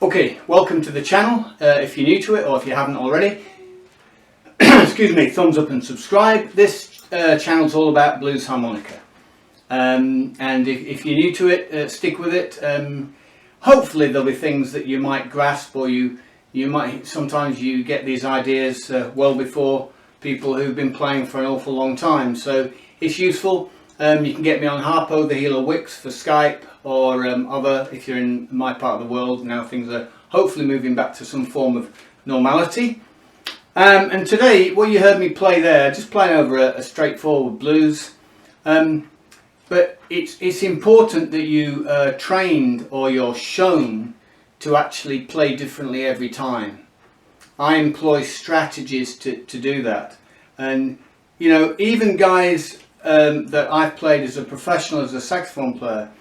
Okay, welcome to the channel. If you're new to it or if you haven't already, excuse me, thumbs up and subscribe. This channel's all about blues harmonica. And if you're new to it, stick with it. Hopefully there'll be things that you might grasp, or you might, sometimes you get these ideas well before people who've been playing for an awful long time. So it's useful. You can get me on Harpo, the Healer Wix for Skype, or other, if you're in my part of the world. Now things are hopefully moving back to some form of normality. And today, what you heard me play there, just playing over a straightforward blues. But it's important that you trained, or you're shown to actually play differently every time. I employ strategies to do that. And you know, even guys that I've played as a professional, as a saxophone player,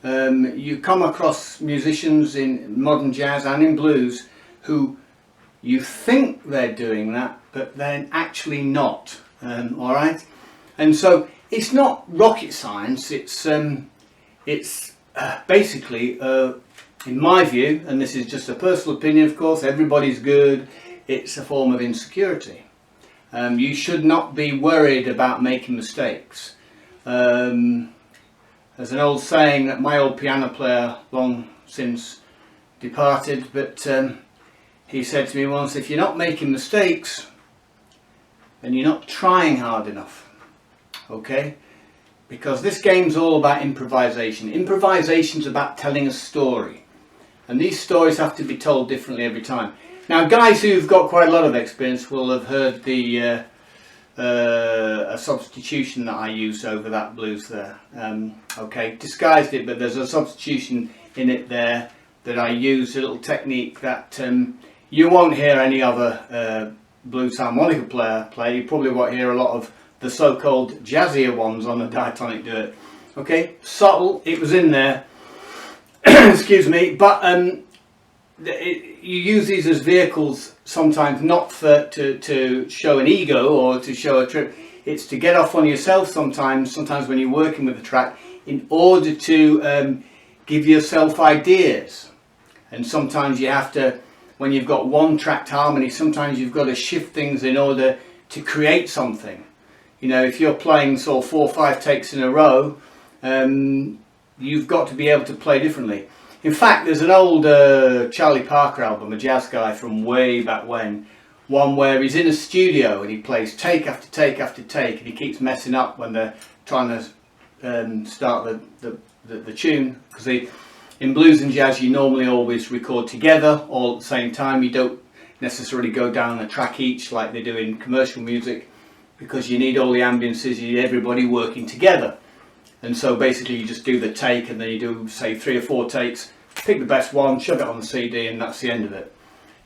you come across musicians in modern jazz and in blues who you think they're doing that, but they're actually not. Alright? And so it's not rocket science. It's basically, in my view, and this is just a personal opinion, of course, everybody's good, it's a form of insecurity. You should not be worried about making mistakes. There's an old saying that my old piano player, long since departed, but he said to me once, if you're not making mistakes, then you're not trying hard enough. Okay? Because this game's all about improvisation. Improvisation's about telling a story. And these stories have to be told differently every time. Now, guys who've got quite a lot of experience will have heard the a substitution that I use over that blues there. Okay, disguised it, but there's a substitution in it there that I use, a little technique that you won't hear any other blues harmonica player play. You probably won't hear a lot of the so-called jazzier ones on the diatonic do it. Okay, subtle, it was in there. Excuse me, but you use these as vehicles sometimes, not to show an ego or to show a trip. It's to get off on yourself sometimes when you're working with the track, in order to give yourself ideas. And sometimes you have to, when you've got one tracked harmony, sometimes you've got to shift things in order to create something. You know, if you're playing sort of 4 or 5 takes in a row, you've got to be able to play differently. In fact, there's an old Charlie Parker album, a jazz guy from way back when, one where he's in a studio and he plays take after take after take, and he keeps messing up when they're trying to start the tune, because in blues and jazz you normally always record together all at the same time. You don't necessarily go down a track each like they do in commercial music, because you need all the ambiances, you need everybody working together. And so basically you just do the take, and then you do, say, 3 or 4 takes, pick the best one, shove it on the CD, and that's the end of it.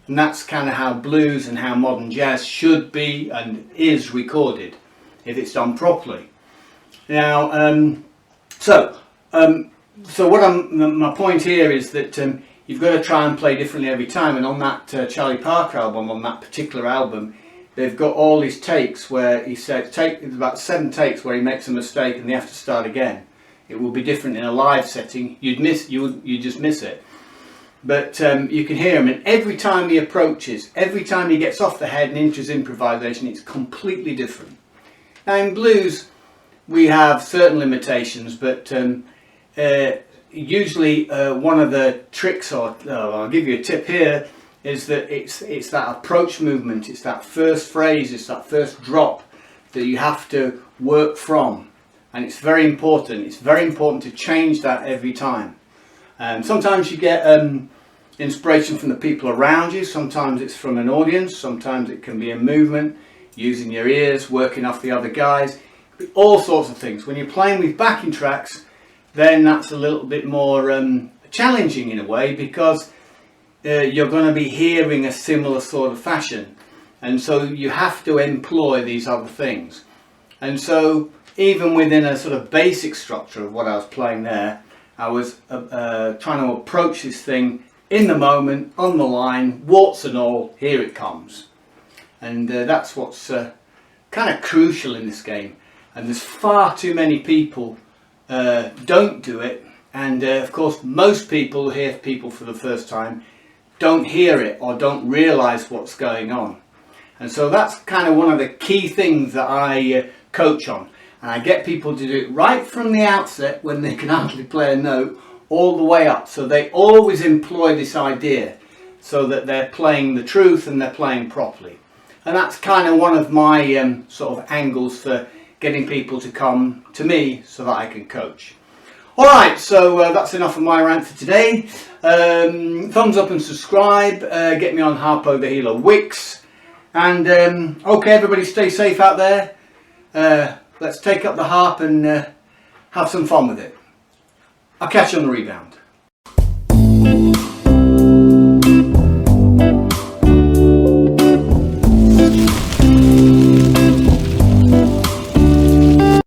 And that's kind of how blues and how modern jazz should be and is recorded, if it's done properly. Now, so what my point here is that you've got to try and play differently every time. And on that Charlie Parker album, on that particular album, they've got all these takes where he said, it's about 7 takes where he makes a mistake and they have to start again. It will be different in a live setting. You'd just miss it. But you can hear him, and every time he approaches, every time he gets off the head and into his improvisation, it's completely different. Now in blues, we have certain limitations, but usually one of the tricks, or I'll give you a tip here, is that it's that approach movement, it's that first phrase, it's that first drop that you have to work from. And it's very important. It's very important to change that every time. Sometimes you get inspiration from the people around you. Sometimes it's from an audience. Sometimes it can be a movement, using your ears, working off the other guys. All sorts of things. When you're playing with backing tracks, then that's a little bit more challenging in a way, because you're going to be hearing a similar sort of fashion. And so you have to employ these other things. And so even within a sort of basic structure of what I was playing there, I was trying to approach this thing in the moment, on the line, warts and all, here it comes. And that's what's kind of crucial in this game. And there's far too many people don't do it. And of course, most people who hear people for the first time don't hear it or don't realise what's going on. And so that's kind of one of the key things that I coach on. And I get people to do it right from the outset when they can hardly play a note, all the way up. So they always employ this idea so that they're playing the truth and they're playing properly. And that's kind of one of my sort of angles for getting people to come to me so that I can coach. Alright, so that's enough of my rant for today. Thumbs up and subscribe. Get me on Harpo the Healer Wix. And okay, everybody stay safe out there. Let's take up the harp and have some fun with it. I'll catch you on the rebound.